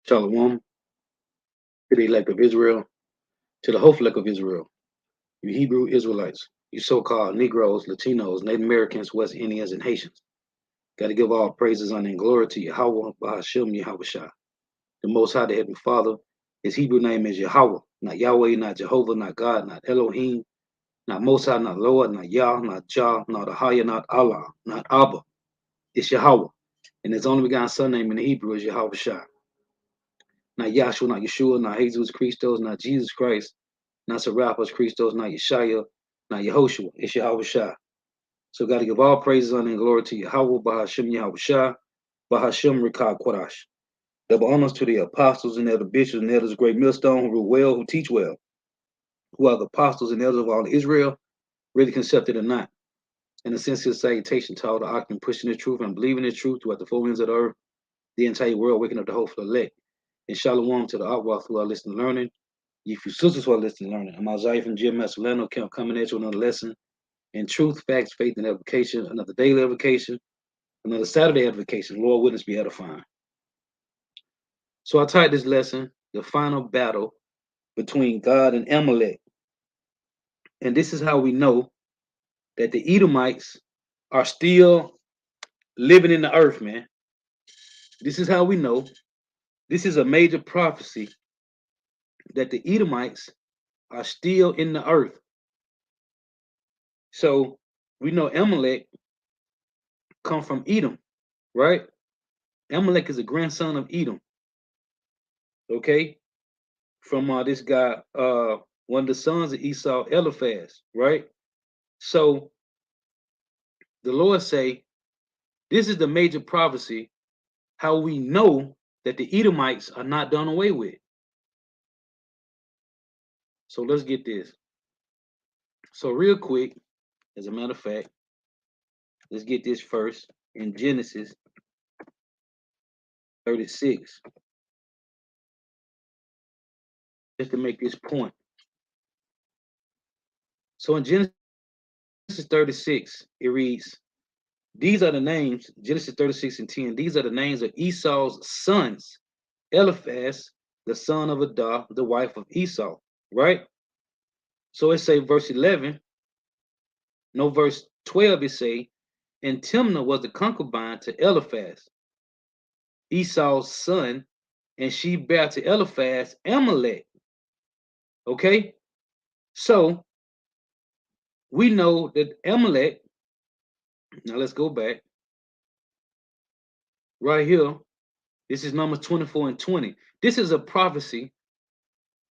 Shalom to the elect of Israel, to the hopeful elect of Israel, you Hebrew Israelites, you so-called Negroes, Latinos, Native Americans, West Indians, and Haitians. Got to give all praises, honor, and glory to Yahweh, Bahashem, Yahweh Shah. The Most High, the Heavenly Father. His Hebrew name is Yahweh, not Yahweh, not Jehovah, not God, not Elohim, not Most High, not Lord, not Yah, not Jah, not Ahaya, not Allah, not Abba. It's Yahweh. And his only begotten son name in the Hebrew is Yahweh Shah. Not Yahshua, not Yeshua, not Jesus Christos, not Jesus Christ, not Serapis Christos, not Yeshaya, not Yehoshua. It's Yahweh Shah. So got to give all praises, honor, and glory to Yahweh, Bahashem, Yahweh Shah, Bahashem, Rikah, Quadash. Double honors to the apostles and elder bishops and elders of great millstone who rule well, who teach well, who are the apostles and elders of all Israel, really concepted or not. And a sincere salutation to all the occupant pushing the truth and believing the truth throughout the four ends of the earth, the entire world, waking up the hopeful elect. And shalom to the outwalk who are listening and learning. You few sisters who are listening and learning. I'm Isaiah from Jim Masolano, coming at you another lesson in truth, facts, faith, and edification, another daily edification, another Saturday edification. Lord, witness be edifying. So I titled this lesson, The Final Battle Between God and Amalek. And this is how we know that the Edomites are still living in the earth, man. This is how we know. This is a major prophecy that the Edomites are still in the earth. So we know Amalek come from Edom, right? Amalek is a grandson of Edom, okay? From this guy, one of the sons of Esau, Eliphaz, right? So the Lord say, this is the major prophecy, how we know that the Edomites are not done away with. So let's get this. So real quick, as a matter of fact, let's get this first in Genesis 36, just to make this point. So in Genesis 36, it reads, these are the names, Genesis 36 and 10, these are the names of Esau's sons. Eliphaz, the son of Adah, the wife of Esau, right? So it say verse 11, no, verse 12, it say, and Timnah was the concubine to Eliphaz, Esau's son, and she bare to Eliphaz Amalek. Okay? So we know that Amalek, now let's go back. Right here, this is Numbers 24 and 20. This is a prophecy.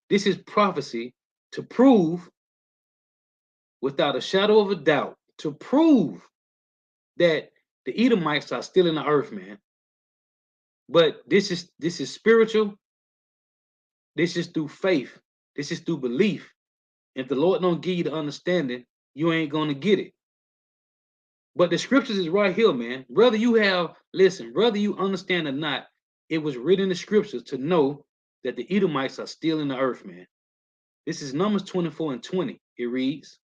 This is prophecy to prove, without a shadow of a doubt, to prove that the Edomites are still in the earth, man. But this is spiritual. This is through faith. This is through belief. If the Lord don't give you the understanding, you ain't gonna get it. But the scriptures is right here, man. Whether you whether you understand or not, it was written in the scriptures to know that the Edomites are still in the earth, man. This is Numbers 24 and 20. It reads,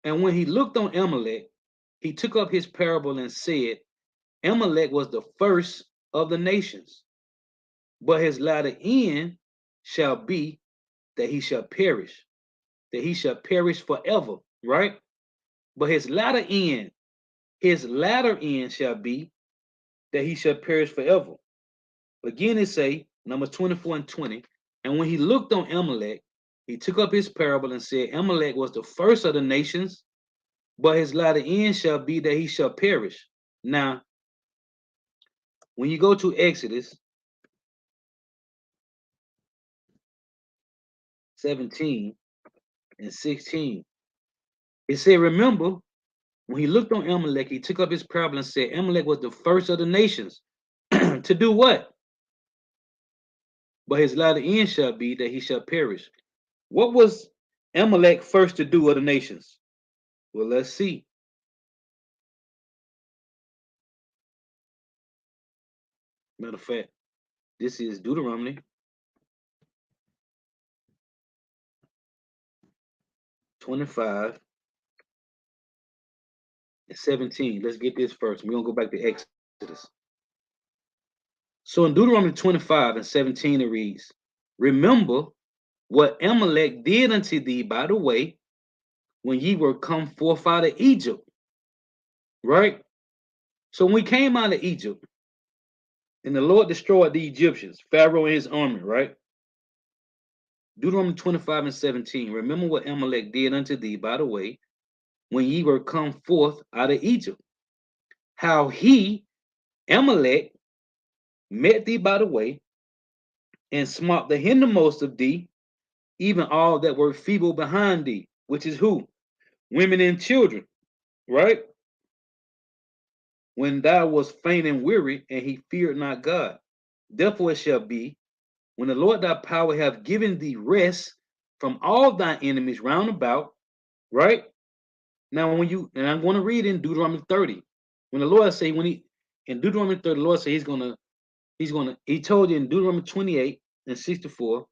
and when he looked on Amalek, he took up his parable and said, Amalek was the first of the nations, but his latter end shall be that he shall perish, forever, right? But his latter end shall be that he shall perish forever. Again, it say, Numbers 24 and 20, and when he looked on Amalek, he took up his parable and said, Amalek was the first of the nations, but his latter end shall be that he shall perish. Now, when you go to Exodus 17 and 16, it said, remember, when he looked on Amalek, he took up his parable and said, Amalek was the first of the nations. To do what? But his latter end shall be that he shall perish. What was Amalek first to do of the nations? Well, let's see. Matter of fact, this is Deuteronomy 25 and 17. Let's get this first. We're going to go back to Exodus. So in Deuteronomy 25 and 17, it reads, remember what Amalek did unto thee by the way, when ye were come forth out of Egypt. Right? So when we came out of Egypt, and the Lord destroyed the Egyptians, Pharaoh and his army, right? Deuteronomy 25 and 17. Remember what Amalek did unto thee by the way, when ye were come forth out of Egypt. How he, Amalek, met thee by the way, and smote the hindermost of thee, even all that were feeble behind thee, which is who? Women and children, right? When thou wast faint and weary, and he feared not God. Therefore it shall be, when the Lord thy power have given thee rest from all thy enemies round about, right? Now when you, and I'm going to read in Deuteronomy 30, when the Lord say, when he, in Deuteronomy 30, the Lord say he told you in Deuteronomy 28 and 64,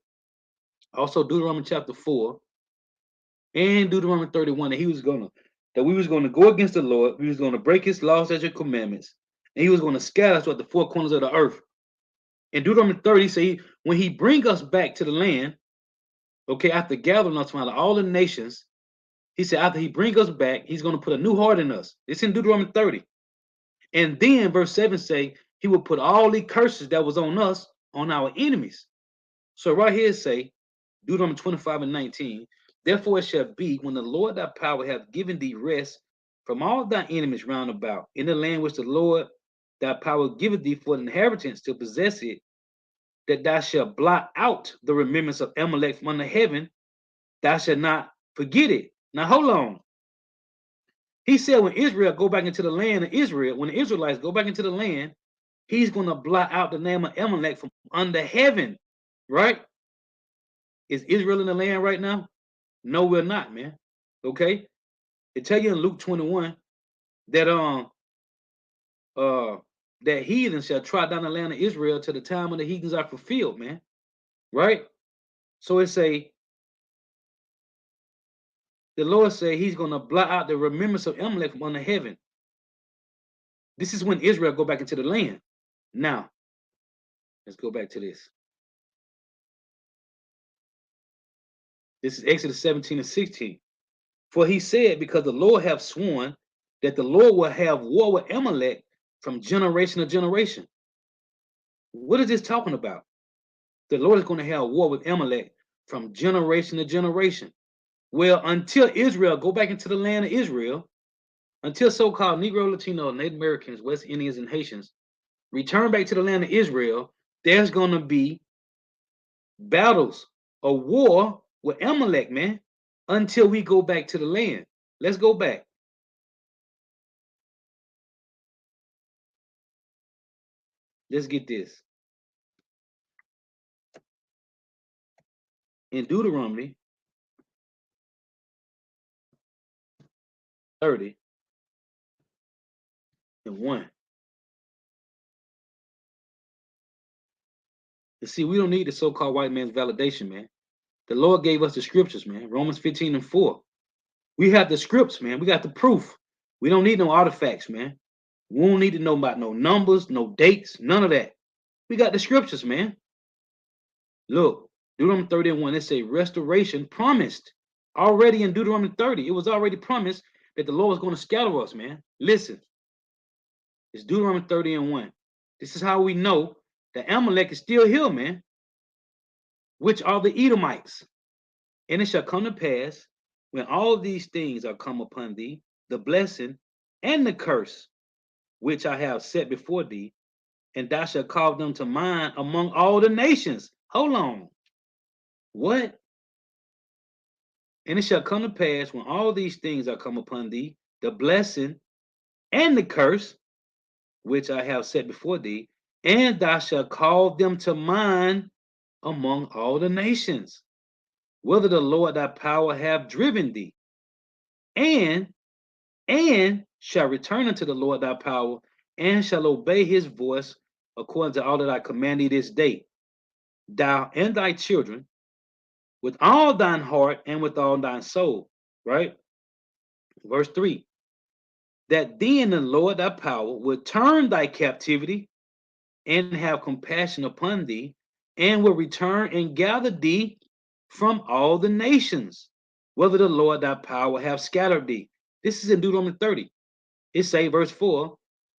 also Deuteronomy chapter 4, and Deuteronomy 31, that we was gonna go against the Lord, we was gonna break his laws, statutes, commandments, and he was gonna scatter us throughout the four corners of the earth. In Deuteronomy 30, say when he bring us back to the land, okay, after gathering us from all the nations, he said after he bring us back, he's gonna put a new heart in us. It's in Deuteronomy 30. And then verse 7 say he will put all the curses that was on us on our enemies. So right here say, Deuteronomy 25 and 19, therefore it shall be when the Lord thy power hath given thee rest from all thy enemies round about in the land which the Lord thy power giveth thee for an inheritance to possess it, that thou shalt blot out the remembrance of Amalek from under heaven, thou shalt not forget it. Now hold on. He said when Israel go back into the land of Israel, when the Israelites go back into the land, he's going to blot out the name of Amalek from under heaven, right? Is Israel in the land right now? No, we're not, man. Okay? It tell you in Luke 21 that uh that heathens shall trot down the land of Israel till the time of the heathens are fulfilled, man. Right? So it say the Lord say he's gonna blot out the remembrance of Amalek from under heaven. This is when Israel go back into the land. Now, let's go back to this. This is Exodus 17 and 16. For he said, because the Lord hath sworn that the Lord will have war with Amalek from generation to generation. What is this talking about? The Lord is going to have war with Amalek from generation to generation. Well, until Israel go back into the land of Israel, until so-called Negro, Latino, Native Americans, West Indians, and Haitians return back to the land of Israel, there's going to be battles, a war with Amalek, man, until we go back to the land. Let's go back. Let's get this. In Deuteronomy 30 and 1. You see, we don't need the so-called white man's validation, man. The Lord gave us the scriptures, man. Romans 15 and 4. We have the scripts, man. We got the proof. We don't need no artifacts, man. We don't need to know about no numbers, no dates, none of that. We got the scriptures, man. Look, Deuteronomy 30 and 1, it say restoration promised. Already in Deuteronomy 30, it was already promised that the Lord was going to scatter us, man. Listen, it's Deuteronomy 30 and 1. This is how we know that Amalek is still here, man, which are the Edomites. And it shall come to pass when all these things are come upon thee, the blessing and the curse which I have set before thee, and thou shalt call them to mind among all the nations. Hold on. What? And it shall come to pass when all these things are come upon thee, the blessing and the curse which I have set before thee, and thou shalt call them to mind among all the nations, whether the Lord thy power have driven thee, and shall return unto the Lord thy power, and shall obey his voice according to all that I command thee this day, thou and thy children, with all thine heart and with all thine soul. Right? Verse 3. That then the Lord thy power will turn thy captivity and have compassion upon thee, and will return and gather thee from all the nations, whether the Lord thy power have scattered thee. This is in Deuteronomy 30. It say, verse 4,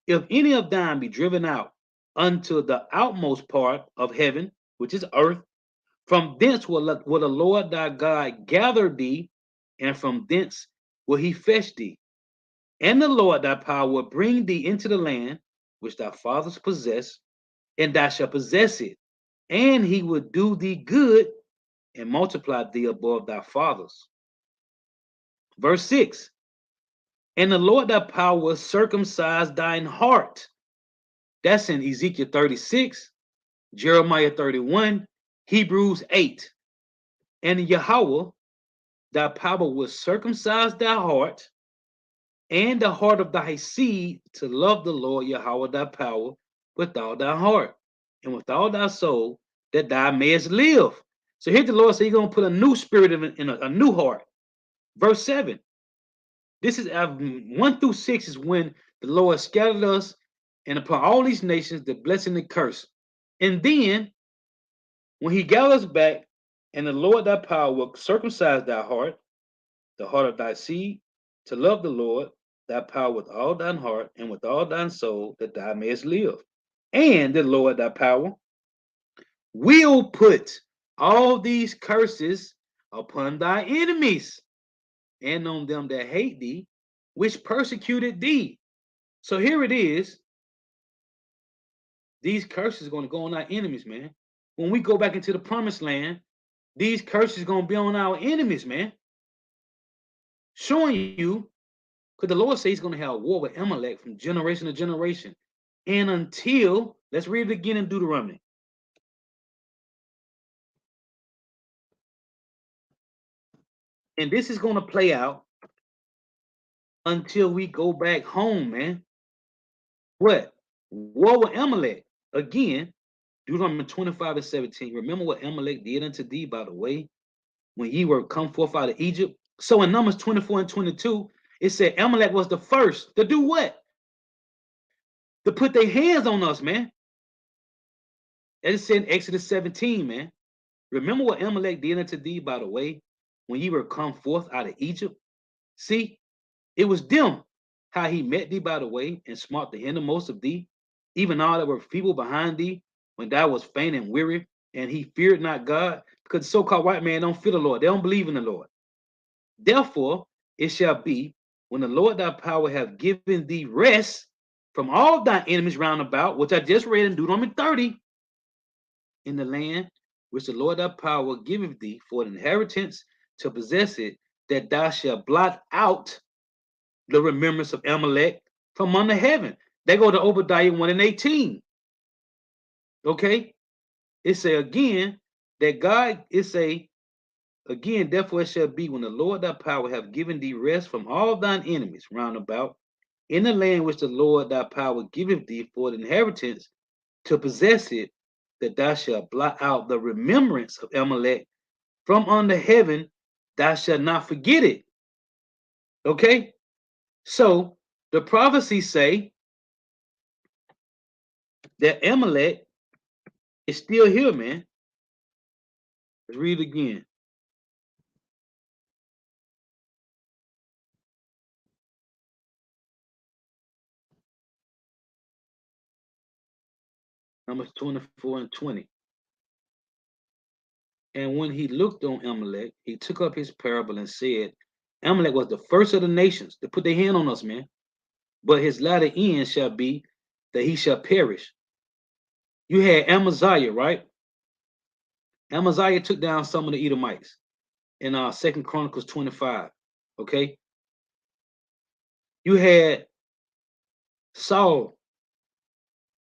if any of thine be driven out unto the outmost part of heaven, which is earth, from thence will the Lord thy God gather thee, and from thence will he fetch thee. And the Lord thy power will bring thee into the land which thy fathers possessed, and thou shalt possess it. And he will do thee good and multiply thee above thy fathers. Verse 6, and the Lord thy power will circumcise thine heart. That's in Ezekiel 36, Jeremiah 31, Hebrews 8. And Yahweh, thy power will circumcise thy heart and the heart of thy seed to love the Lord Yahweh thy power with all thy heart and with all thy soul, that thou mayest live. So here the Lord said, he's going to put a new spirit in a new heart. Verse 7. This is 1 through 6 is when the Lord scattered us and upon all these nations the blessing and the curse. And then when he gathered us back, and the Lord thy power will circumcise thy heart, the heart of thy seed, to love the Lord thy power with all thine heart and with all thine soul, that thou mayest live. And the Lord thy power will put all these curses upon thy enemies and on them that hate thee, which persecuted thee. So here it is. These curses are going to go on our enemies, man. When we go back into the promised land, these curses are going to be on our enemies, man. Showing you, because the Lord says he's going to have a war with Amalek from generation to generation. And until, let's read it again in Deuteronomy. And this is going to play out until we go back home, man. What? War with Amalek. Again, Deuteronomy 25 and 17. Remember what Amalek did unto thee by the way, when ye were come forth out of Egypt? So in Numbers 24 and 22, it said Amalek was the first to do what? To put their hands on us, man. As it said in Exodus 17, man. Remember what Amalek did unto thee by the way, when ye were come forth out of Egypt? See, it was them, how he met thee by the way, and smote the hindermost of thee, even all that were feeble behind thee, when thou was faint and weary, and he feared not God, because the so-called white man don't fear the Lord. They don't believe in the Lord. Therefore, it shall be, when the Lord thy power have given thee rest from all thy enemies round about, which I just read in Deuteronomy 30, in the land which the Lord thy power giveth thee for an inheritance to possess it, that thou shalt blot out the remembrance of Amalek from under heaven. They go to Obadiah 1 and 18. Okay? It say again that God, it say again, therefore it shall be when the Lord thy power have given thee rest from all thine enemies round about, in the land which the Lord thy power giveth thee for an inheritance to possess it, that thou shalt blot out the remembrance of Amalek from under heaven, thou shalt not forget it. Okay? So the prophecies say that Amalek is still here, man. Let's read it again. Numbers 24 and 20. And when he looked on Amalek, he took up his parable and said, Amalek was the first of the nations to put their hand on us, man. But his latter end shall be that he shall perish. You had Amaziah, right? Amaziah took down some of the Edomites in 2 Chronicles 25. Okay. You had Saul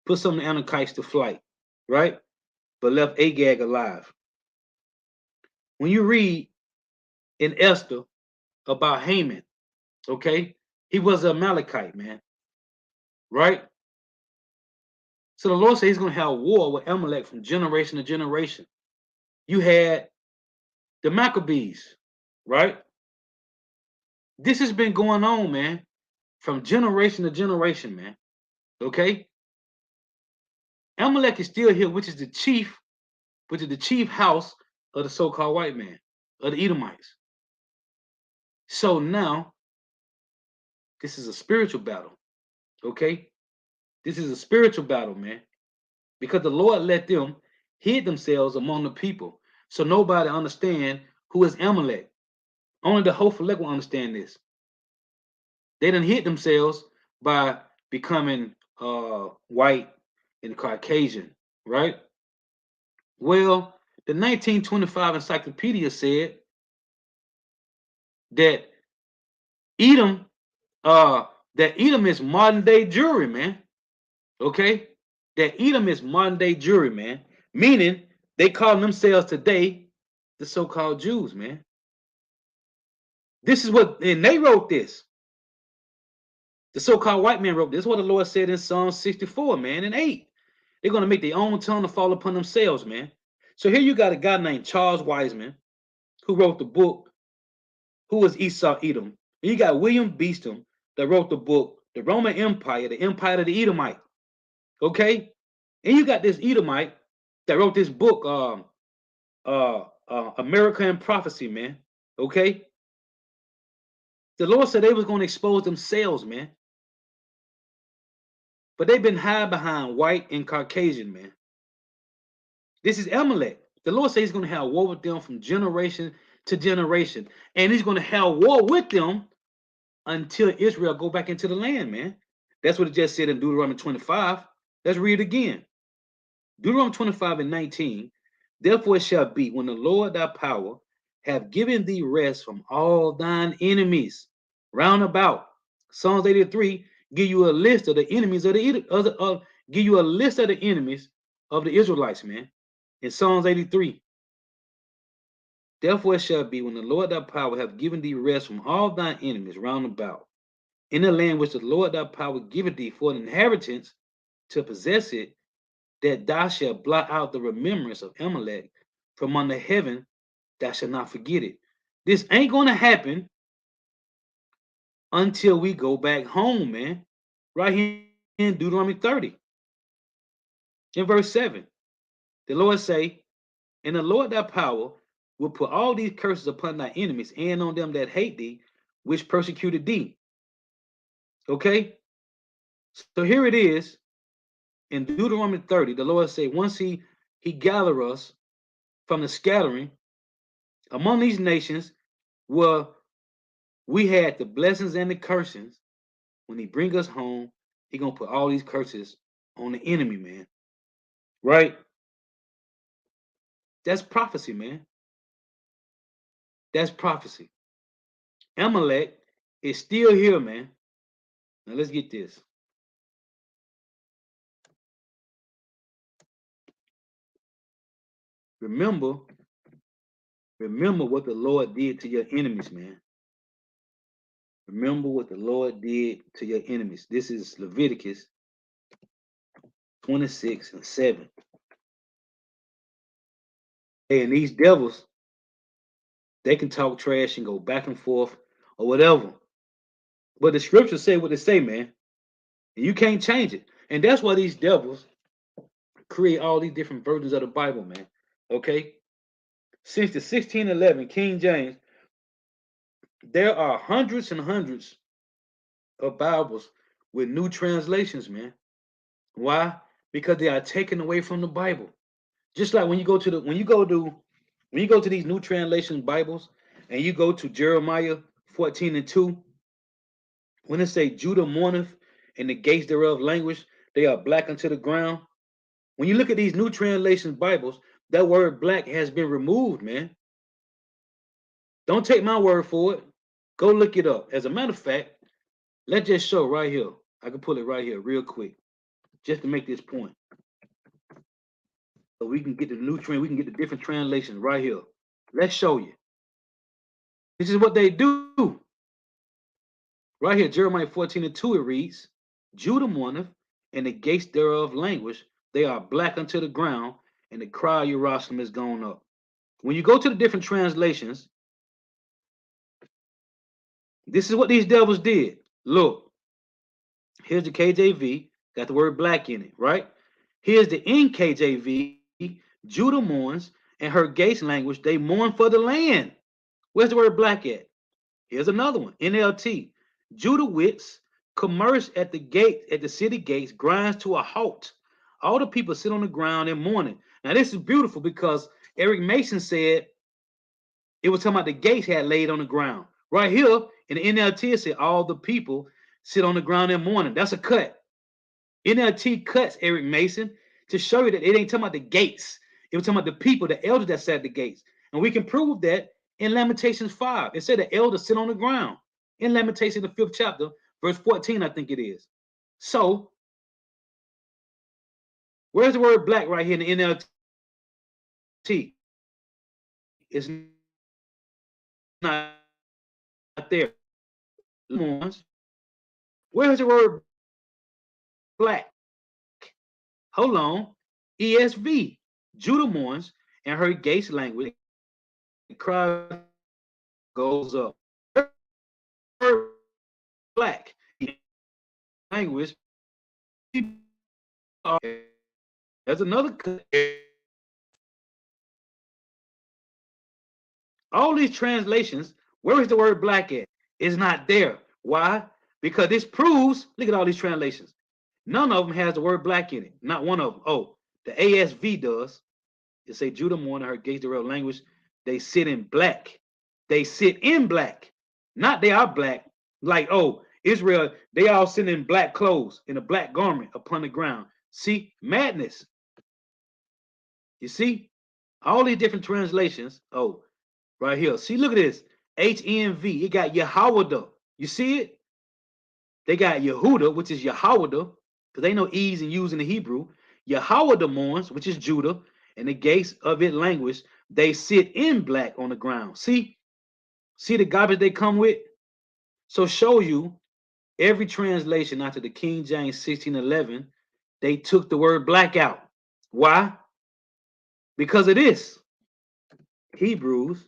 put some of the Amalekites to flight, right? But left Agag alive. When you read in Esther about Haman, okay, he was an Amalekite, man, right? So the Lord said he's going to have war with Amalek from generation to generation. You had the Maccabees, right? This has been going on, man, from generation to generation, man. Okay? Amalek is still here, which is the chief house of the so-called white man, of the Edomites. So now, this is a spiritual battle, okay? This is a spiritual battle, man, because the Lord let them hid themselves among the people, so nobody understand who is Amalek. Only the hopeful will understand this. They done hid themselves by becoming white and Caucasian, right? Well, the 1925 encyclopedia said that Edom, uh, that Edom is modern day Jewry, man. Okay, that Edom is modern day Jewry, man. Meaning they call themselves today the so-called Jews, man. This is what, and they wrote this. The so-called white man wrote this. This is what the Lord said in Psalm 64, man, and 8. They're gonna make their own tongue to fall upon themselves, man. So here you got a guy named Charles Wiseman who wrote the book Who is Esau Edom? And you got William Beeston that wrote the book The Roman Empire, the Empire of the Edomite. Okay, and you got this Edomite that wrote this book, America and Prophecy, man. Okay, the Lord said they was going to expose themselves, man. But they've been hiding behind white and Caucasian, man. This is Amalek. The Lord says he's going to have war with them from generation to generation, and he's going to have war with them until Israel go back into the land, man. That's what it just said in Deuteronomy 25. Let's read it again. Deuteronomy 25 and 19. Therefore it shall be when the Lord thy power have given thee rest from all thine enemies round about. Psalms 83 give you a list of the enemies of give you a list of the enemies of the Israelites, man. In Psalms 83. Therefore it shall be when the Lord thy power have given thee rest from all thine enemies round about, in the land which the Lord thy power giveth thee for an inheritance to possess it, that thou shalt blot out the remembrance of Amalek from under heaven, thou shalt not forget it. This ain't gonna happen until we go back home, man. Right here in Deuteronomy 30, in verse 7. The Lord say, and the Lord thy power will put all these curses upon thy enemies and on them that hate thee, which persecuted thee. Okay? So here it is in Deuteronomy 30. The Lord say, once he gather us from the scattering among these nations where we had the blessings and the cursings, when he bring us home, he gonna put all these curses on the enemy, man. Right? That's prophecy, man. That's prophecy. Amalek is still here, man. Now let's get this. Remember what the Lord did to your enemies, man. Remember what the Lord did to your enemies. This is Leviticus 26 and 7. Hey, and these devils, they can talk trash and go back and forth or whatever. But the scriptures say what they say, man. And you can't change it. And that's why these devils create all these different versions of the Bible, man. Okay? Since the 1611 King James, there are hundreds and hundreds of Bibles with new translations, man. Why? Because they are taken away from the Bible. Just like when you go to these new translation Bibles and you go to Jeremiah 14 and 2, when it say Judah mourneth and the gates thereof languish, they are black unto the ground. When you look at these new translation Bibles, that word black has been removed, man. Don't take my word for it. Go look it up. As a matter of fact, let's just show right here. I can pull it right here real quick just to make this point. So we can get the we can get the different translations right here. Let's show you. This is what they do. Right here, Jeremiah 14 and 2, it reads, Judah mourneth, and the gates thereof languish. They are black unto the ground, and the cry of Jerusalem is gone up. When you go to the different translations, this is what these devils did. Look, here's the KJV, got the word black in it, right? Here's the NKJV. Judah mourns, and her gates language. They mourn for the land. Where's the word black at? Here's another one. NLT. Judah wits commerce at the gate, at the city gates, grinds to a halt. All the people sit on the ground in mourning. Now this is beautiful because Eric Mason said it was talking about the gates had laid on the ground. Right here in the NLT, it said all the people sit on the ground in mourning. That's a cut. NLT cuts Eric Mason to show you that it ain't talking about the gates. It was talking about the people, the elders that sat at the gates. And we can prove that in Lamentations 5. It said the elders sit on the ground. In Lamentations, the 5th chapter, verse 14, I think it is. So, where's the word black right here in the NLT? It's not there. Where's the word black? Hold on. ESV. Judah mourns, and her gates language. The cry goes up. Black language. There's another. All these translations, where is the word black at? It's not there. Why? Because this proves, look at all these translations. None of them has the word black in it. Not one of them. Oh, the ASV does. It say Judah mourn her gates, the real language. They sit in black. They sit in black. Not they are black. Like, oh, Israel, they all sit in black clothes, in a black garment upon the ground. See, madness. You see? All these different translations. Oh, right here. See, look at this. HNV. It got Yahweh. You see it? They got Yehuda, which is Yahweh, because they know E's and U's in the Hebrew. Yahweh mourns, which is Judah, and the gates of it language. They sit in black on the ground. See the garbage they come with? So show you every translation after the King James 1611, they took the word black out. Why? Because of this. Hebrews.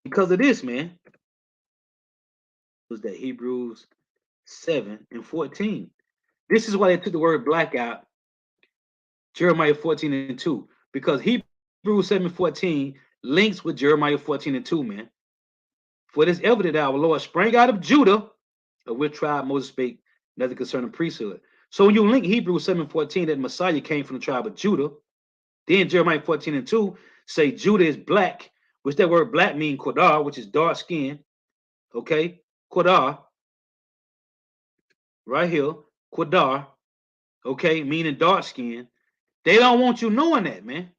Because of this, man. Was that Hebrews 7 and 14. This is why they took the word black out. Jeremiah 14 and 2. Because Hebrews 7 and 14 links with Jeremiah 14 and 2, man. For it is evident that our Lord sprang out of Judah, of which tribe Moses spake, nothing concerning priesthood. So when you link Hebrews 7 and 14, that Messiah came from the tribe of Judah, then Jeremiah 14 and 2 say Judah is black, which that word black means Kodar, which is dark skin. Okay, Kodar, right here, Kodar, okay, meaning dark skin. They don't want you knowing that, man.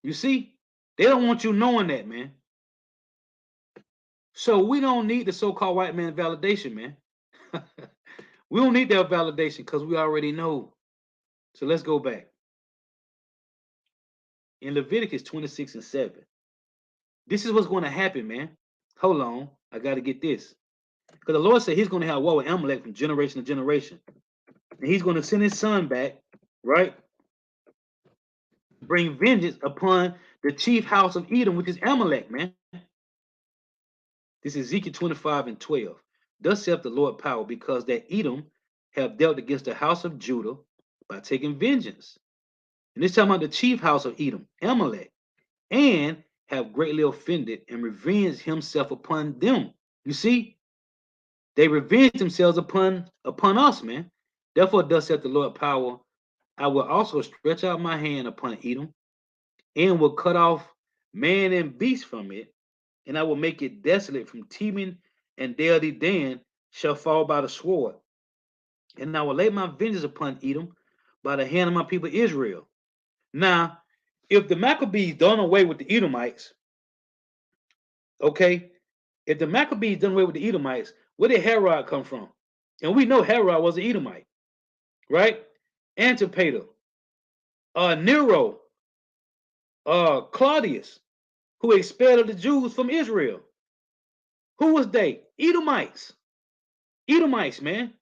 You see, they don't want you knowing that, man. So we don't need the so-called white man validation, man. We don't need that validation because we already know. So let's go back. In Leviticus 26 and 7, this is what's going to happen, man. Hold on, I got to get this. Because the Lord said he's going to have war with Amalek from generation to generation. And he's going to send his son back, right? Bring vengeance upon the chief house of Edom, which is Amalek, man. This is Ezekiel 25 and 12. Thus saith the Lord power, because that Edom have dealt against the house of Judah by taking vengeance. And this talking about the chief house of Edom, Amalek, and have greatly offended and revenged himself upon them. You see, they revenged themselves upon us, man. Therefore, thus saith the Lord power, I will also stretch out my hand upon Edom, and will cut off man and beast from it, and I will make it desolate from Teman, and Deadi Dan shall fall by the sword. And I will lay my vengeance upon Edom by the hand of my people Israel. Now, if the Maccabees done away with the Edomites, okay, if the Maccabees done away with the Edomites, where did Herod come from? And we know Herod was an Edomite, right? Antipater, Nero, Claudius, who expelled the Jews from Israel. Who was they? Edomites. Edomites, man.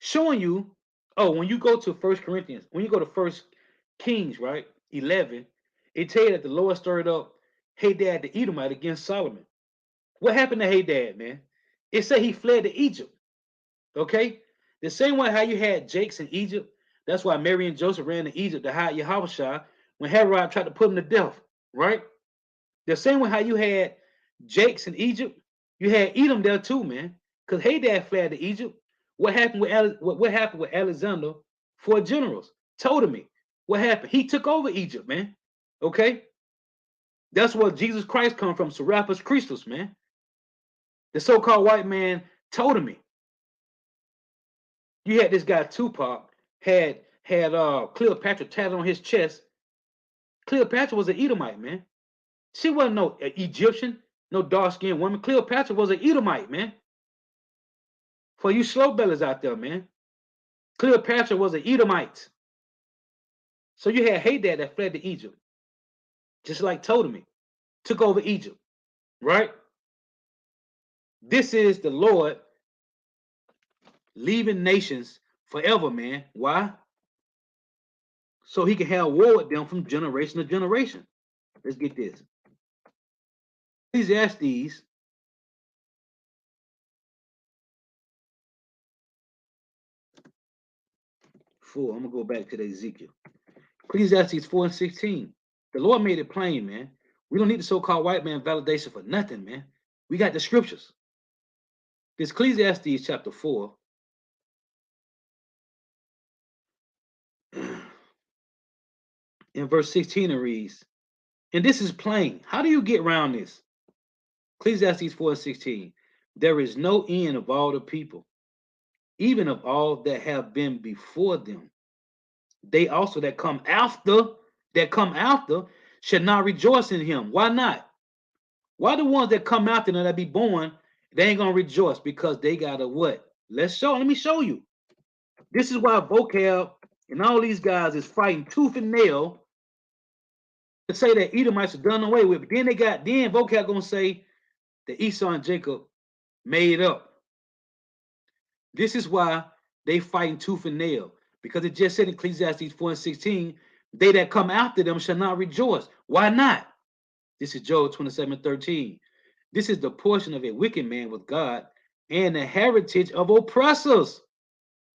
Showing you, oh, when you go to First Corinthians, when you go to First Kings, right, 11, it tell you that the Lord stirred up Hadad the Edomite against Solomon. What happened to Hadad, man? It said he fled to Egypt. Okay? The same way how you had Jakes in Egypt, that's why Mary and Joseph ran to Egypt to hide Yahushua when Herod tried to put him to death, right? The same way how you had Jakes in Egypt, you had Edom there too, man. Because Hadad fled to Egypt. What happened with what happened with Alexander for generals? Told me what happened. He took over Egypt, man. Okay, that's where Jesus Christ come from, Serapis Christus, man. The so-called white man told me. You had this guy Tupac had Cleopatra tatted on his chest. Cleopatra was an Edomite, man. She wasn't no Egyptian, no dark-skinned woman. Cleopatra was an Edomite, man. For you slow bellies out there, man. Cleopatra was an Edomite. So you had Hadad that fled to Egypt, just like Ptolemy took over Egypt, right? This is the Lord leaving nations forever, man. Why? So he can have war with them from generation to generation. Let's get this. Ecclesiastes 4. I'm gonna go back to the Ezekiel. Ecclesiastes 4 and 16. The Lord made it plain, man. We don't need the so-called white man validation for nothing, man. We got the scriptures. This Ecclesiastes chapter 4. In verse 16 it reads, and this is plain. How do you get around this? Ecclesiastes 4 and 16. There is no end of all the people, even of all that have been before them. They also that come after, should not rejoice in him. Why not? Why the ones that come after them that be born, they ain't gonna rejoice? Because they gotta what? Let me show you. This is why vocab and all these guys is fighting tooth and nail to say that Edomites are done away with. But then vocab gonna say that Esau and Jacob made up. This is why they fighting tooth and nail, because it just said in Ecclesiastes 4 and 16, they that come after them shall not rejoice. Why not? This is Job 27 and 13. This is the portion of a wicked man with God and the heritage of oppressors.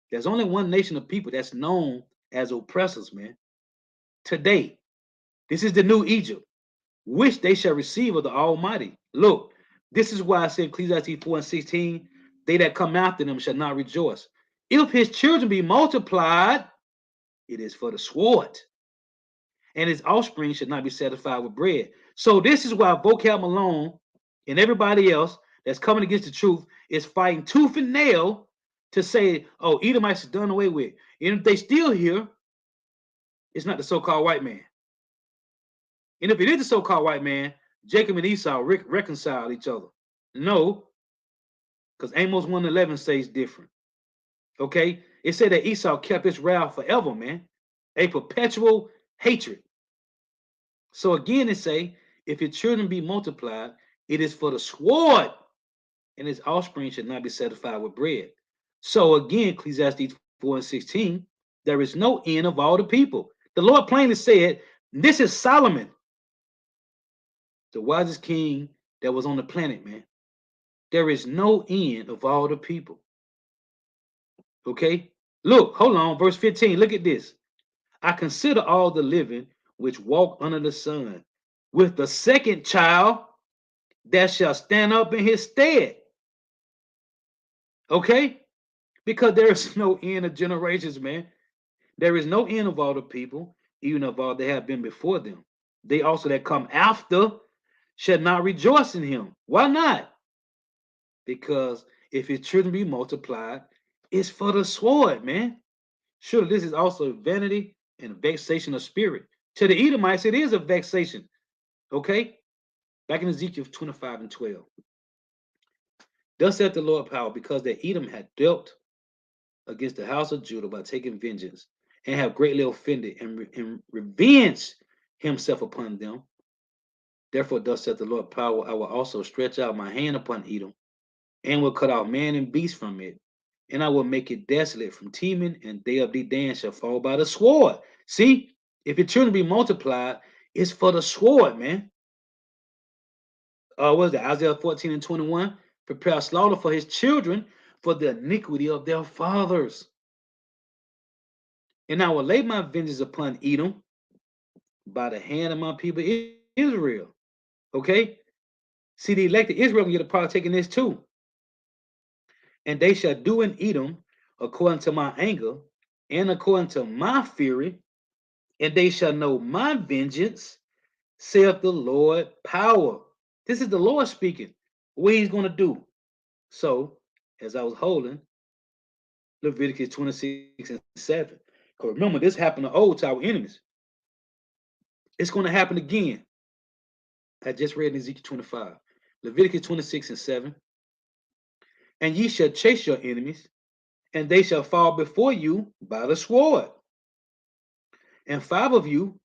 There's only one nation of people that's known as oppressors, man. Today, this is the new Egypt, which they shall receive of the Almighty. Look, this is why I said Ecclesiastes 4 and 16, they that come after them shall not rejoice. If his children be multiplied, it is for the sword, and his offspring should not be satisfied with bread. So this is why Vocab Malone and everybody else that's coming against the truth is fighting tooth and nail to say, oh, Edomites is done away with. And if they still here, it's not the so-called white man. And if it is the so-called white man, Jacob and Esau reconcile each other. No, because Amos 1:11 says different. Okay? It said that Esau kept his wrath forever, man. A perpetual hatred. So again, it say, if your children be multiplied, it is for the sword, and his offspring should not be satisfied with bread. So again, Ecclesiastes 4 and 16, there is no end of all the people. The Lord plainly said, this is Solomon, the wisest king that was on the planet, man. There is no end of all the people. Okay? Look, hold on, verse 15. Look at this. I consider all the living which walk under the sun, with the second child that shall stand up in his stead. Okay? Because there is no end of generations, man. There is no end of all the people, even of all that have been before them. They also that come after shall not rejoice in him. Why not? Because if his children be multiplied, it's for the sword, man. Surely this is also vanity and vexation of spirit. To the Edomites, it is a vexation. Okay? Back in Ezekiel 25 and 12. Thus saith the Lord power, because that Edom had dealt against the house of Judah by taking vengeance, and have greatly offended and revenged himself upon them. Therefore, thus saith the Lord power, I will also stretch out my hand upon Edom, and will cut off man and beast from it, and I will make it desolate from Teman, and they of Dedan shall fall by the sword. See, if your children be multiplied, it's for the sword, man. What is that? Isaiah 14 and 21. prepare slaughter for his children for the iniquity of their fathers. And I will lay my vengeance upon Edom by the hand of my people Israel. Okay? See, the elected Israel can get a partake in this too. And they shall do in Edom according to my anger and according to my fury, and they shall know my vengeance, saith the Lord power. This is the Lord speaking, what he's going to do. So, as I was holding Leviticus 26 and 7, because remember, this happened to old to our enemies. It's going to happen again. I just read in Ezekiel 25. Leviticus 26 and 7. And ye shall chase your enemies, and they shall fall before you by the sword. And 5 of you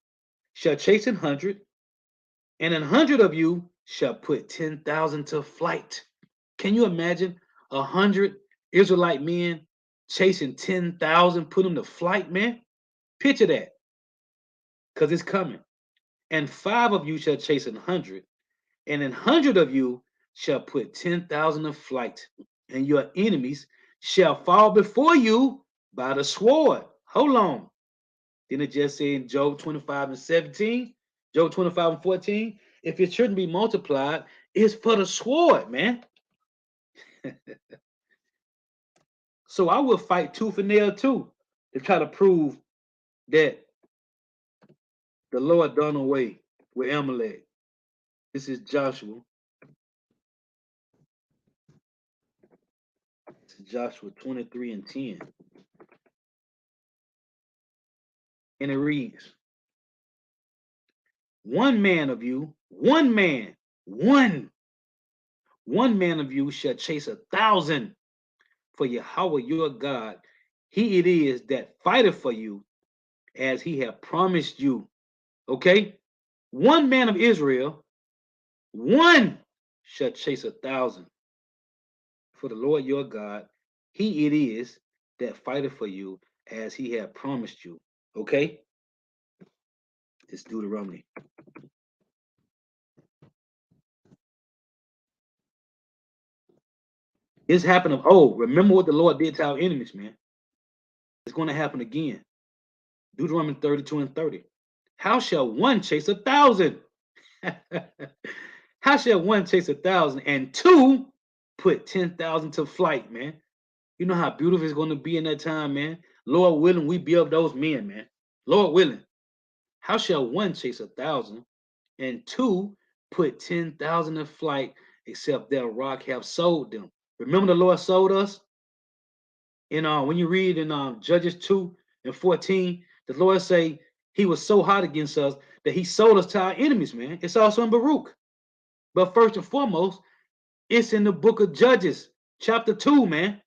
shall chase 100, and 100 of you shall put 10,000 to flight. Can you imagine 100 Israelite men chasing 10,000, put them to flight, man? Picture that, because it's coming. And 5 of you shall chase 100, and 100 of you shall put 10,000 to flight, and your enemies shall fall before you by the sword. Hold on. Then it just said in Job 25 and 17, Job 25 and 14, if it shouldn't be multiplied, it's for the sword, man. So I will fight tooth and nail too to try to prove that the Lord done away with Amalek. This is Joshua. This is Joshua 23 and 10. And it reads, one man of you, one man of you shall chase 1,000, for Yahweh your God, he it is that fighteth for you, as he hath promised you. Okay? One man of Israel, one shall chase 1,000. For the Lord your God, he it is that fighteth for you, as he hath promised you. Okay? It's Deuteronomy. It's happening. Oh, remember what the Lord did to our enemies, man. It's going to happen again. Deuteronomy 32 and 30. How shall one chase 1,000? How shall one chase 1,000 and two put 10,000 to flight, man? You know how beautiful it's going to be in that time, man. Lord willing, we be of those men, man. Lord willing. How shall one chase 1,000 and two put 10,000 to flight, except their rock have sold them? Remember the Lord sold us? And when you read in Judges 2 and 14, the Lord say he was so hot against us that he sold us to our enemies, man. It's also in Baruch. But first and foremost, it's in the book of Judges, chapter 2, man.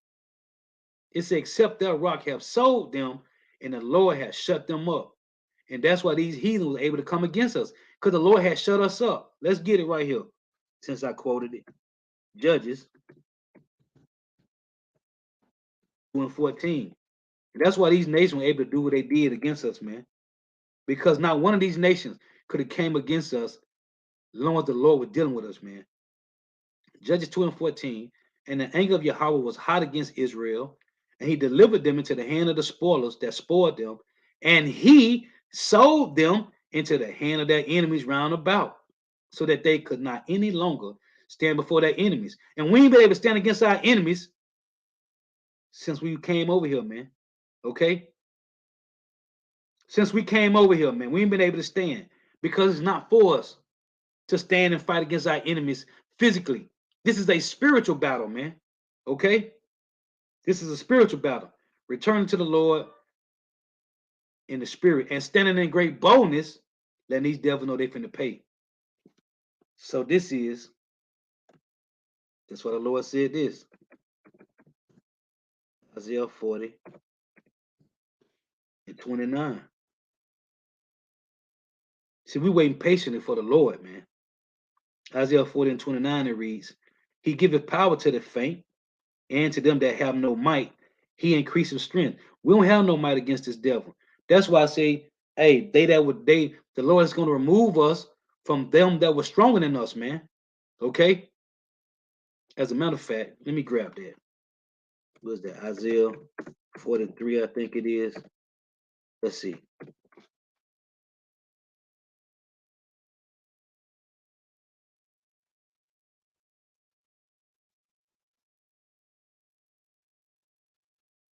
It says, except their rock have sold them, and the Lord has shut them up. And that's why these heathens were able to come against us, because the Lord had shut us up. Let's get it right here, since I quoted it. Judges 2 and 14. And that's why these nations were able to do what they did against us, man. Because not one of these nations could have came against us as long as the Lord was dealing with us, man. Judges 2 and 14. And the anger of Yahweh was hot against Israel, and he delivered them into the hand of the spoilers that spoiled them, and he sold them into the hand of their enemies round about, so that they could not any longer stand before their enemies. And we ain't been able to stand against our enemies since we came over here, man. Okay? Since we came over here, man, we ain't been able to stand, because it's not for us to stand and fight against our enemies physically. This is a spiritual battle, man. Okay? This is a spiritual battle. Returning to the Lord in the spirit and standing in great boldness, letting these devils know they finna pay. So that's what the Lord said this. Isaiah 40 and 29. See, we waiting patiently for the Lord, man. Isaiah 40 and 29, it reads, he giveth power to the faint, and to them that have no might, he increases strength. We don't have no might against this devil. That's why I say, hey, the Lord is going to remove us from them that were stronger than us, man. Okay? As a matter of fact, let me grab that. What's that? Isaiah 43, I think it is. Let's see.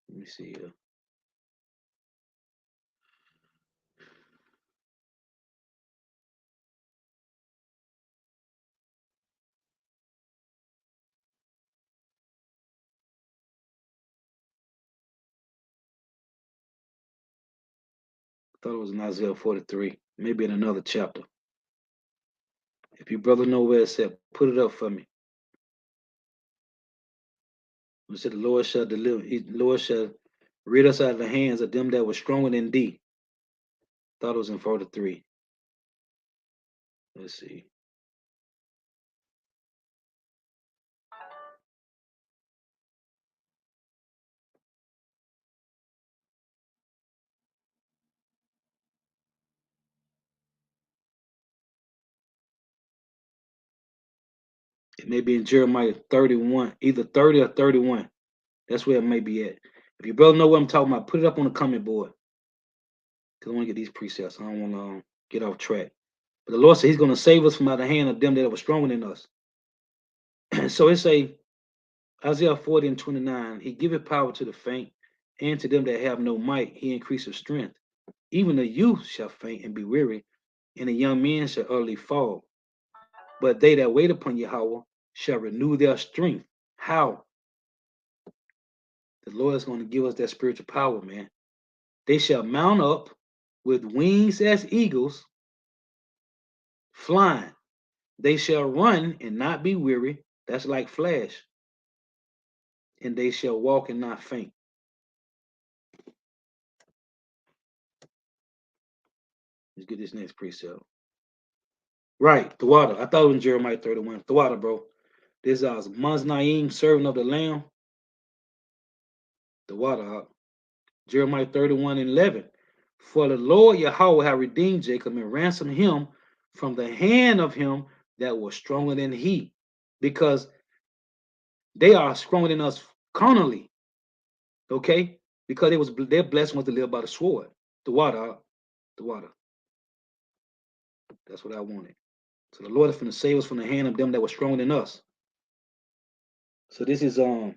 Let me see here. I thought it was in Isaiah 43, maybe in another chapter. If you brother know where it's at, put it up for me. It said the Lord shall deliver, the Lord shall rid us out of the hands of them that were stronger than thee. Thought it was in 43. Let's see. It may be in Jeremiah 31, either 30 or 31. That's where it may be at. If you brother know what I'm talking about, put it up on the comment board. Because I want to get these precepts. I don't want to get off track. But the Lord said he's going to save us from out the hand of them that were stronger than us. So it say, Isaiah 40 and 29, he giveth power to the faint, and to them that have no might, he increaseth strength. Even the youth shall faint and be weary, and the young men shall utterly fall. But they that wait upon Yahweh shall renew their strength. How? The Lord is going to give us that spiritual power, man. They shall mount up with wings as eagles, flying. They shall run and not be weary. That's like flash. And they shall walk and not faint. Let's get this next precept. Right, the water. I thought it was in Jeremiah 31. The water, bro. This is Maznaim, servant of the Lamb. The water. Jeremiah 31 and 11. For the Lord Yahweh have redeemed Jacob and ransomed him from the hand of him that was stronger than he, because they are stronger than us carnally. Okay, because it was their blessing was to live by the sword. The water, the water. That's what I wanted. So the Lord is going to save us from the hand of them that were stronger than us. So this is 1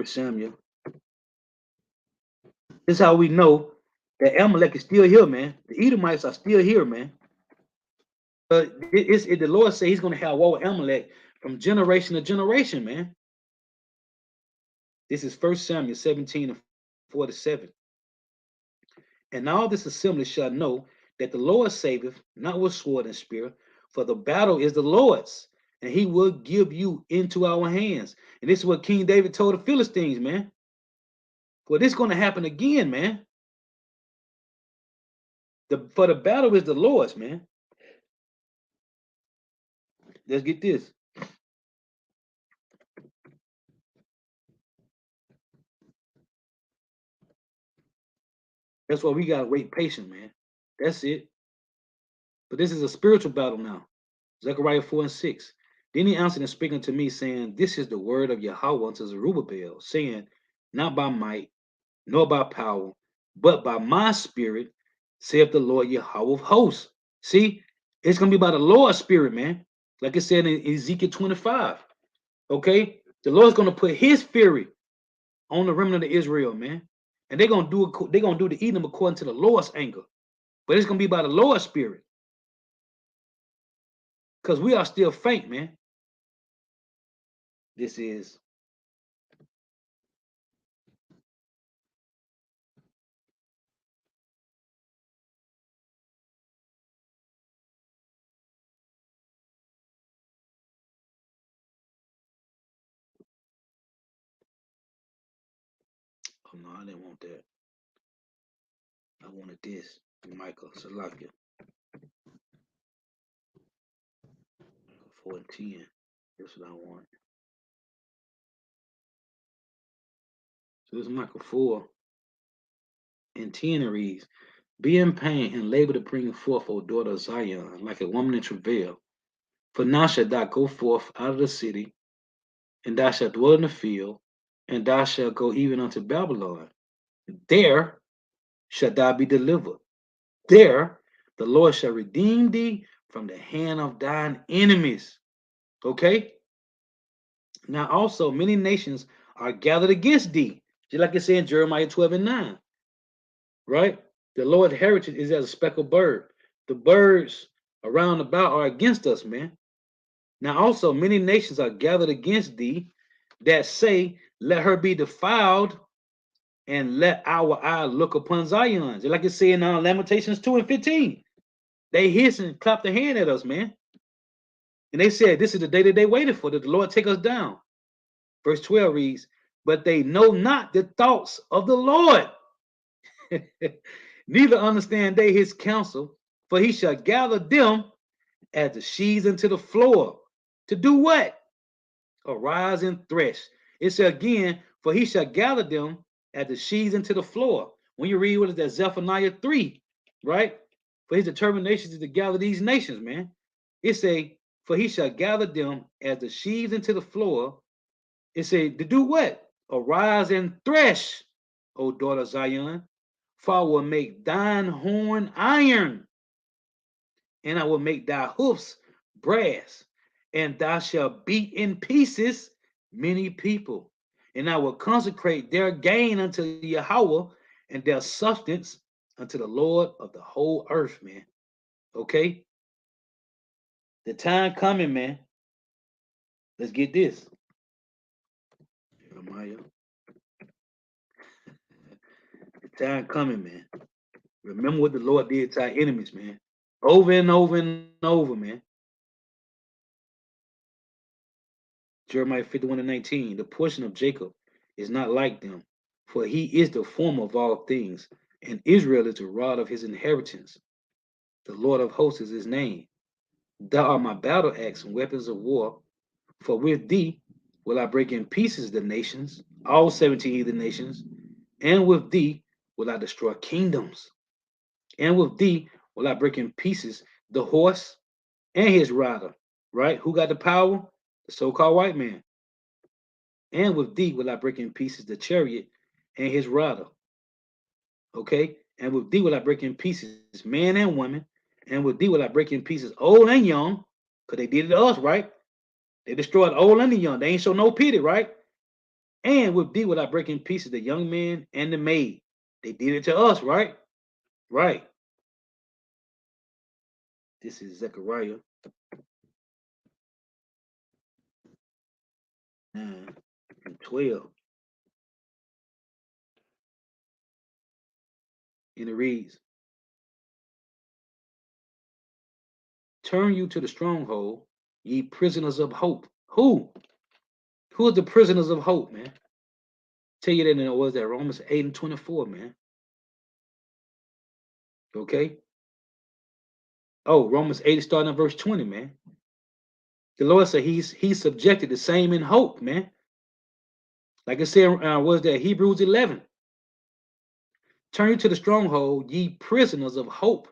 Samuel. This is how we know that Amalek is still here, man. The Edomites are still here, man. But the Lord say he's going to have war with Amalek from generation to generation, man. This is 1 Samuel 17 and 47. And all this assembly shall know that the Lord saveth, not with sword and spear, for the battle is the Lord's, and he will give you into our hands. And this is what King David told the Philistines, man. Well, this is going to happen again, man. For the battle is the Lord's, man. Let's get this. That's why we gotta wait patient, man. That's it. But this is a spiritual battle now. Zechariah 4 and 6. Then he answered and speaking to me, saying, This is the word of Yahweh unto Zerubbabel, saying, Not by might, nor by power, but by my spirit, saith the Lord Yahweh of hosts. See, it's gonna be by the Lord's spirit, man. Like it said in Ezekiel 25. Okay, the Lord's gonna put his fury on the remnant of Israel, man. And they're gonna do the Edom according to the Lord's anger. But it's gonna be by the Lord's spirit. Because we are still faint, man. This is oh no, I didn't want that. I wanted this. Michael Salakia. 4 and 10. That's what I want. So this is Michael 4 and 10 it reads, Be in pain and labor to bring forth, O daughter of Zion, like a woman in travail. For now shalt thou go forth out of the city, and thou shalt dwell in the field, and thou shalt go even unto Babylon. There shalt thou be delivered. There the Lord shall redeem thee from the hand of thine enemies. Okay? Now also many nations are gathered against thee. Just like it said in Jeremiah 12 and 9. Right? The Lord's heritage is as a speckled bird. The birds around about are against us, man. Now also many nations are gathered against thee that say, let her be defiled and let our eye look upon Zion. Just like it said in Lamentations 2 and 15. They hiss and clap their hand at us, man. And they said, this is the day that they waited for, that the Lord take us down. Verse 12 reads, but they know not the thoughts of the Lord. Neither understand they his counsel, for he shall gather them as the sheaves into the floor. To do what? Arise and thresh. It said again, for he shall gather them as the sheaves into the floor. When you read what is that, Zephaniah 3, right? For his determination is to gather these nations, man. It say, for he shall gather them as the sheaves into the floor. It say, to do what? Arise and thresh, O daughter Zion, for I will make thine horn iron, and I will make thy hoofs brass, and thou shalt beat in pieces many people, and I will consecrate their gain unto Yahweh, and their substance unto the Lord of the whole earth, man. Okay? The time coming, man. Let's get this. Jeremiah. The time coming, man. Remember what the Lord did to our enemies, man. Over and over and over, man. Jeremiah 51 and 19. The portion of Jacob is not like them, for he is the former of all things, and Israel is the rod of his inheritance. The Lord of hosts is his name. Thou art my battle axe and weapons of war, for with thee will I break in pieces the nations, all 17 heathen nations, and with thee will I destroy kingdoms, and with thee will I break in pieces the horse and his rider. Right? Who got the power? The so-called white man. And with thee will I break in pieces the chariot and his rider. Okay? And with thee will I break in pieces man and woman. And with thee will I break in pieces old and young. Because they did it to us, right? They destroyed old and the young. They ain't show no pity, right? And with thee will I break in pieces the young man and the maid. They did it to us, right? Right. This is Zechariah 9 and 12. And it reads, turn you to the stronghold, ye prisoners of hope. Who? Who are the prisoners of hope, man? Tell you that in was that Romans 8 and 24, man. Okay. Oh, Romans 8 starting at verse 20, man. The Lord said he's subjected the same in hope, man. Like I said, was that Hebrews 11. Turn you to the stronghold, ye prisoners of hope.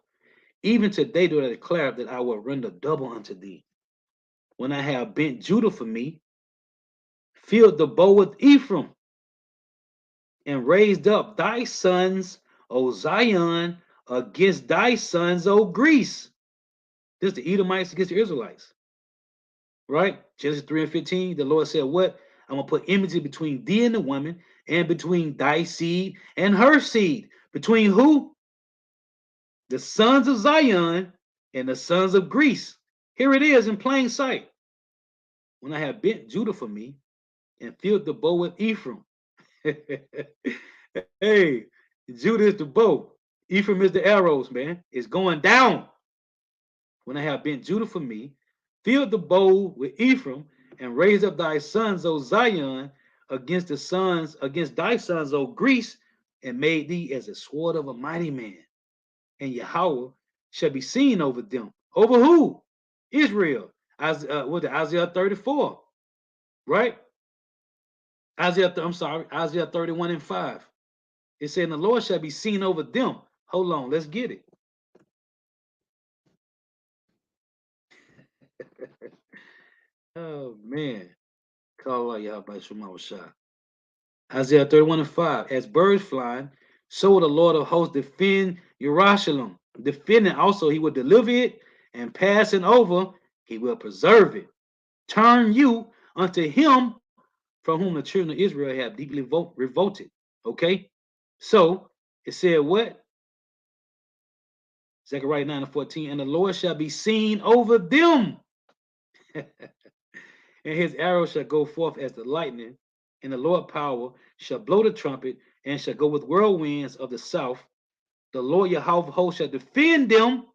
Even today do I declare that I will render double unto thee. When I have bent Judah for me, filled the bow with Ephraim, and raised up thy sons, O Zion, against thy sons, O Greece. This is the Edomites against the Israelites. Right? Genesis 3 and 15, the Lord said, what? I'm going to put enmity between thee and the woman, and between thy seed and her seed. Between who? The sons of Zion and the sons of Greece. Here it is in plain sight. When I have bent Judah for me and filled the bow with Ephraim. Hey, Judah is the bow. Ephraim is the arrows, man. It's going down. When I have bent Judah for me, filled the bow with Ephraim, and raised up thy sons, O Zion, against thy sons, O Greece, and made thee as a sword of a mighty man. And Yahweh shall be seen over them. Over who? Israel. Isaiah 34, right? Isaiah 31 and 5. It said, the Lord shall be seen over them. Hold on, let's get it. Oh man. Call out Yahweh Shema Shah. Isaiah 31:5. As birds flying, so will the Lord of hosts defend Jerusalem. Defending also, he will deliver it, and passing over, he will preserve it. Turn you unto him from whom the children of Israel have deeply revolted. Okay? So it said what? Zechariah 9:14. And the Lord shall be seen over them. And his arrow shall go forth as the lightning, and the Lord power shall blow the trumpet, and shall go with whirlwinds of the south. The Lord Yahweh of hosts shall defend them.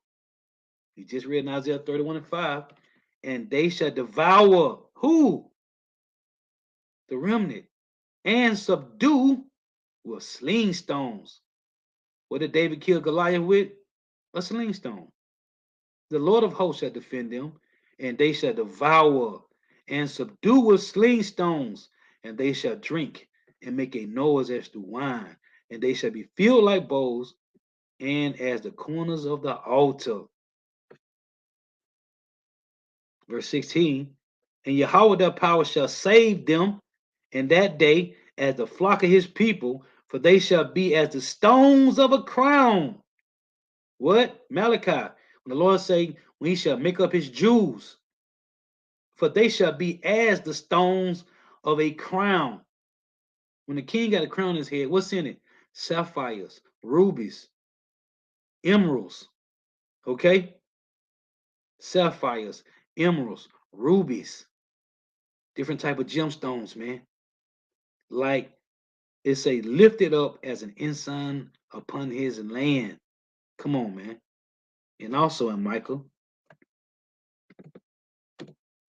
We just read in Isaiah 31:5, and they shall devour who? The remnant, and subdue with sling stones. What did David kill Goliath with? A sling stone. The Lord of hosts shall defend them, and they shall devour and subdue with sling stones, and they shall drink and make a noise as to wine, and they shall be filled like bowls, and as the corners of the altar. Verse 16, and Yahweh their power shall save them in that day as the flock of his people, for they shall be as the stones of a crown. What? Malachi. When the Lord say, when he shall make up his Jews, for they shall be as the stones of a crown. When the king got a crown in his head, what's in it? Sapphires, rubies, emeralds. Okay? Sapphires, emeralds, rubies, different type of gemstones, man. Like it's a lifted up as an ensign upon his land. Come on, man. And also in Michael,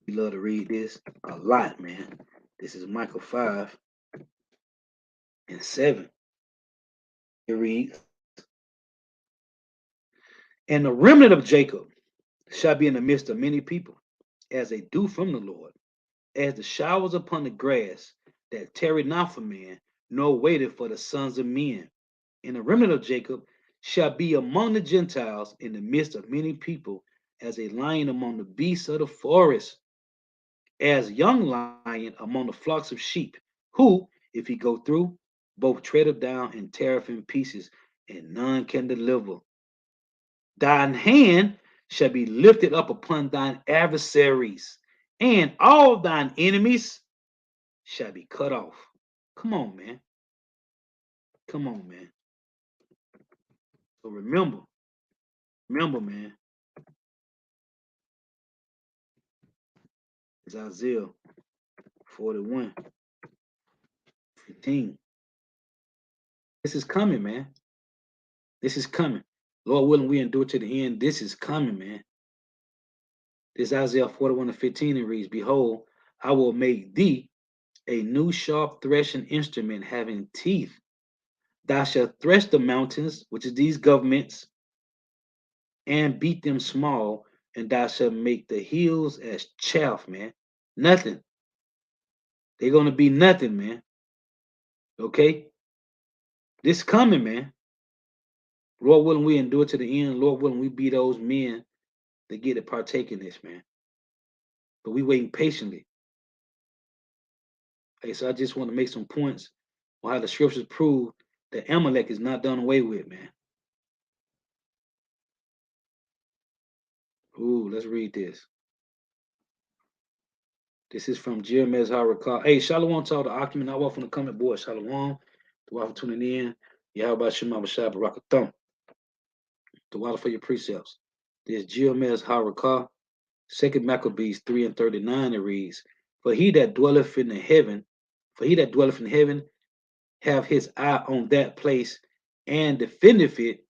we love to read this a lot, man. This is Michael 5:7. It reads, and the remnant of Jacob shall be in the midst of many people, as a dew from the Lord, as the showers upon the grass, that tarry not for man, nor waited for the sons of men. And the remnant of Jacob shall be among the Gentiles in the midst of many people, as a lion among the beasts of the forest, as young lion among the flocks of sheep, who, if he go through, both tread him down and tear him in pieces, and none can deliver. Thine hand shall be lifted up upon thine adversaries, and all thine enemies shall be cut off. Come on, man. Come on, man. So remember, man, it's Isaiah 41:15. This is coming, man. This is coming. Lord willing, we endure to the end. This is coming, man. This Isaiah 41:15 it reads, behold, I will make thee a new sharp threshing instrument having teeth. Thou shalt thresh the mountains, which is these governments, and beat them small, and thou shalt make the hills as chaff, man. Nothing. They're gonna be nothing, man. Okay? This coming, man. Lord willing, we endure to the end. Lord willing, we be those men that get to partake in this, man. But we waiting patiently. Okay, so I just want to make some points on how the scriptures prove that Amalek is not done away with, man. Ooh, let's read this. This is from Jeremiah's Harakah. Hey, Shalom to all the Akim and I from the comment board. Shalom. The water for tuning in. Yahweh Shema Bashab Barakatham. The water for your precepts. This Jeremiah's Harakah. Second Maccabees 3:39 it reads, For he that dwelleth in the heaven, have his eye on that place, and defendeth it,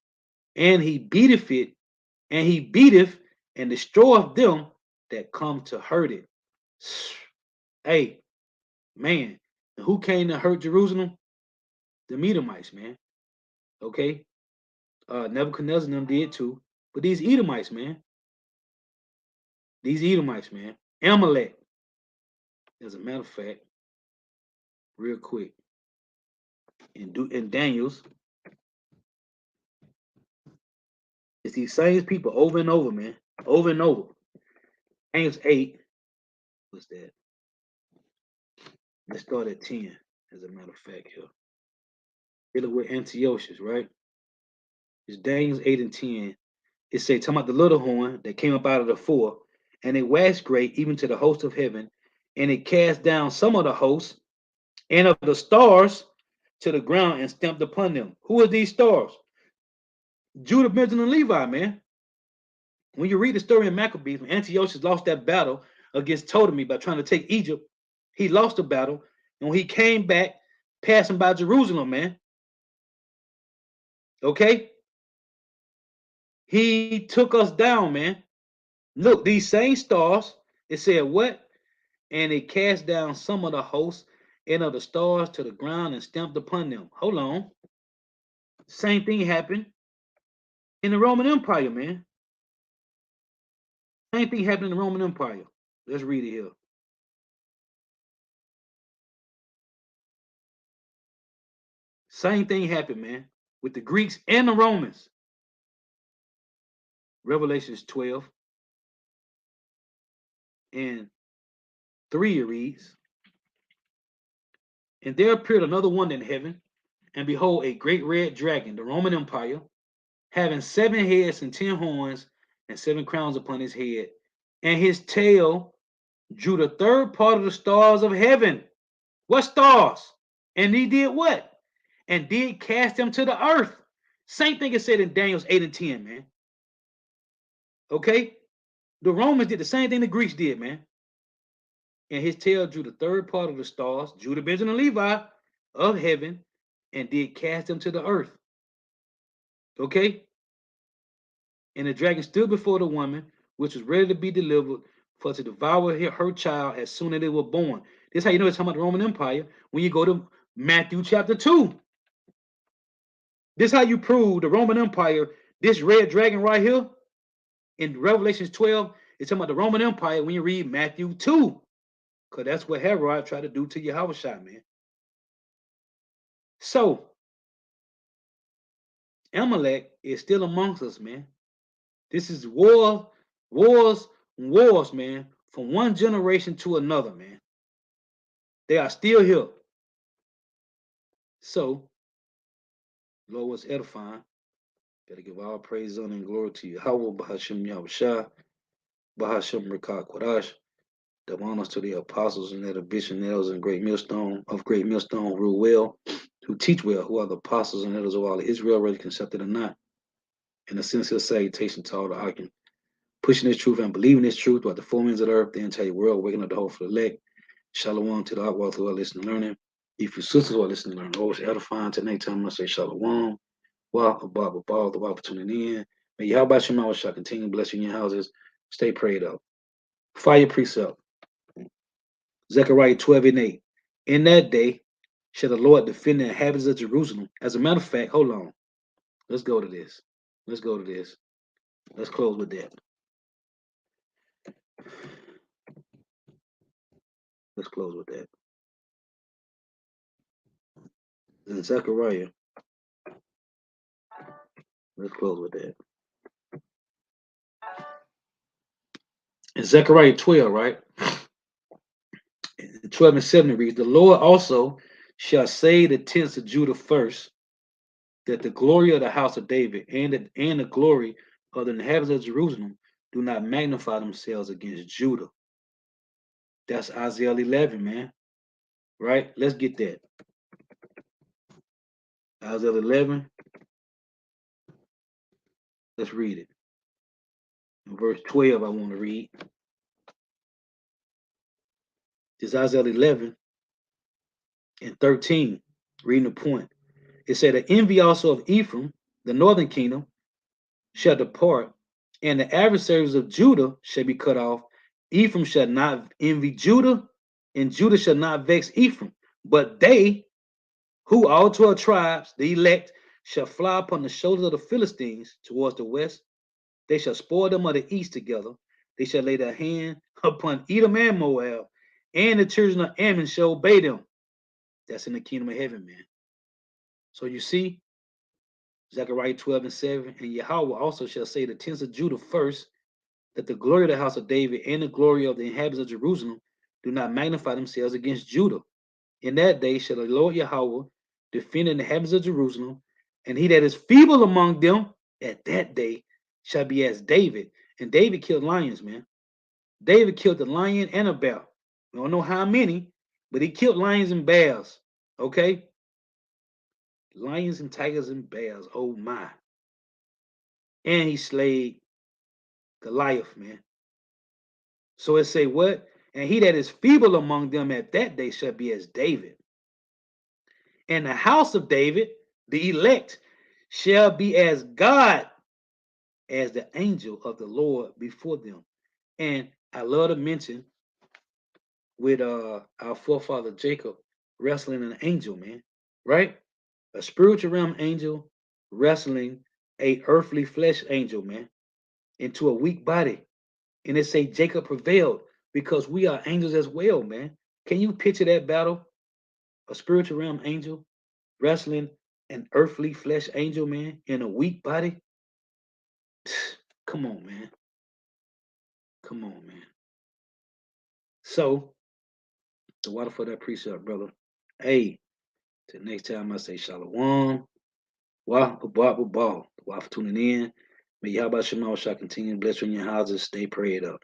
and he beateth it, and he beateth and destroyeth them that come to hurt it. Hey, man, who came to hurt Jerusalem? The Edomites, man. Okay, Nebuchadnezzar and them did too, but these Edomites, man, Amalek. As a matter of fact, real quick, in Daniel's, it's these same people over and over, man, over and over. Daniel's 8, What's that? Let's start at 10, as a matter of fact, here. Dealing with Antiochus, right? It's Daniel's 8 and 10. It say, talking about the little horn that came up out of the four, and it waxed great even to the host of heaven, and it cast down some of the hosts and of the stars to the ground and stamped upon them. Who are these stars? Judah, Benjamin, and Levi, man. When you read the story in Maccabees, when Antiochus lost that battle against Ptolemy by trying to take Egypt, he lost the battle, and when he came back, passing by Jerusalem, man, okay, he took us down, man. Look, these same stars, it said what? And it cast down some of the hosts and of the stars to the ground and stamped upon them. Hold on. Same thing happened in the Roman Empire, man. Same thing happened in the Roman Empire. Let's read it here. Same thing happened, man, with the Greeks and the Romans. Revelations 12 and 3 it reads, and there appeared another one in heaven, and behold, a great red dragon, the Roman Empire, having 7 heads and 10 horns and 7 crowns upon his head, and his tail drew the third part of the stars of heaven. What stars? And he did what? And did cast them to the earth. Same thing is said in Daniel's 8 and 10, man. Okay? The Romans did the same thing the Greeks did, man. And his tail drew the third part of the stars, Judah, Benjamin, and Levi of heaven, and did cast them to the earth. Okay? And the dragon stood before the woman, which was ready to be delivered, for to devour her child as soon as they were born. This is how you know it's talking about the Roman Empire when you go to Matthew chapter 2. This is how you prove the Roman Empire, this red dragon right here in Revelations 12, it's talking about the Roman Empire when you read Matthew 2. Because that's what Herod tried to do to Yahushua, man. So, Amalek is still amongst us, man. This is wars, man, from one generation to another, man. They are still here. So, Lord was edifying. Gotta give all praise, honor, and glory to you. Yahweh, Bahashim Yahushua, Bahashim Rekah Kodash. The honors to the apostles and the bishops and elders and great millstone rule well, who teach well, who are the apostles and elders of all of Israel, whether accepted or not. And a sincere salutation to all the argument, pushing this truth and believing this truth throughout the four winds of the earth, the entire world, waking up the hope for the elect. Shalom to the outward who are listening and learning. If you sisters who are listening and learning, always edifying. Tonight, time I say shalom. Wow, Abba, the wow for tuning in. May Yahweh Shema shall continue blessing your houses. Stay prayed up. Fire precept. Zechariah 12 and 8. In that day shall the Lord defend the inhabitants of Jerusalem. As a matter of fact, hold on. Let's go to this. Let's close with that. Let's close with that. In Zechariah, let's close with that. In Zechariah 12, right? 12 and 7 reads, the Lord also shall save the tents of Judah first, that the glory of the house of David and the glory of the inhabitants of Jerusalem do not magnify themselves against Judah. That's Isaiah 11, man. Right? Let's get that. Isaiah 11. Let's read it. In verse 12, I want to read. It's Isaiah 11 and 13, reading the point. It said, the envy also of Ephraim, the northern kingdom, shall depart, and the adversaries of Judah shall be cut off. Ephraim shall not envy Judah, and Judah shall not vex Ephraim. But they, who all 12 tribes, the elect, shall fly upon the shoulders of the Philistines towards the west. They shall spoil them of the east together. They shall lay their hand upon Edom and Moab, and the children of Ammon shall obey them. That's in the kingdom of heaven, man. So you see, Zechariah 12 and 7, and Yahweh also shall say the tents of Judah first, that the glory of the house of David and the glory of the inhabitants of Jerusalem do not magnify themselves against Judah. In that day shall the Lord Yahweh defend the inhabitants of Jerusalem, and he that is feeble among them at that day shall be as David. And David killed lions, man. David killed a lion and a bear. We don't know how many, but he killed lions and bears. Okay? Lions and tigers and bears. Oh my. And he slayed Goliath, man. So it say what? And he that is feeble among them at that day shall be as David. And the house of David, the elect, shall be as God, as the angel of the Lord before them. And I love to mention with our forefather Jacob wrestling an angel, man, right? A spiritual realm angel wrestling a earthly flesh angel, man, into a weak body. And it say Jacob prevailed because we are angels as well, man. Can you picture that battle? A spiritual realm angel wrestling an earthly flesh angel, man, in a weak body? Come on, man. Come on, man. So, the water for that precept, brother. Hey, till next time I say shalom. Wah, ball. Wah for tuning in. May Yahweh Shema shall continue to bless you in your houses. Stay prayed up.